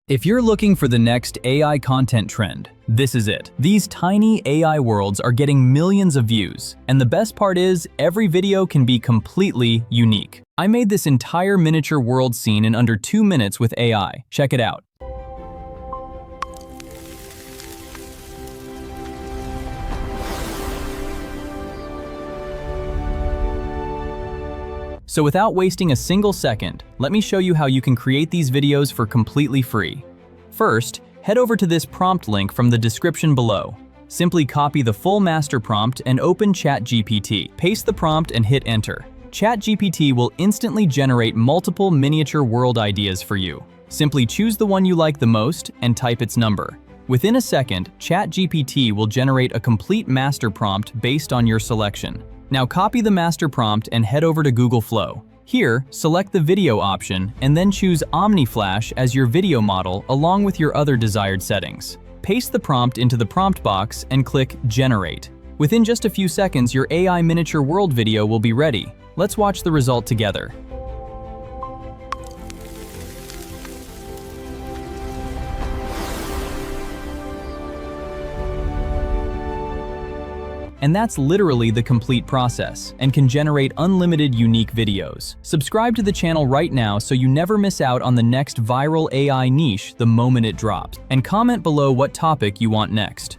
If you're looking for the next AI content trend, this is it. These tiny AI worlds are getting millions of views, and the best part is, every video can be completely unique. I made this entire miniature world scene in under 2 minutes with AI. Check it out. So without wasting a single second, let me show you how you can create these videos for completely free. First, head over to this prompt link from the description below. Simply copy the full master prompt and open ChatGPT. Paste the prompt and hit enter. ChatGPT will instantly generate multiple miniature world ideas for you. Simply choose the one you like the most and type its number. Within a second, ChatGPT will generate a complete master prompt based on your selection. Now copy the master prompt and head over to Google Flow. Here, select the video option and then choose Omni Flash as your video model along with your other desired settings. Paste the prompt into the prompt box and click Generate. Within just a few seconds, your AI miniature world video will be ready. Let's watch the result together. And that's literally the complete process, and can generate unlimited unique videos. Subscribe to the channel right now so you never miss out on the next viral AI niche the moment it drops. And comment below what topic you want next.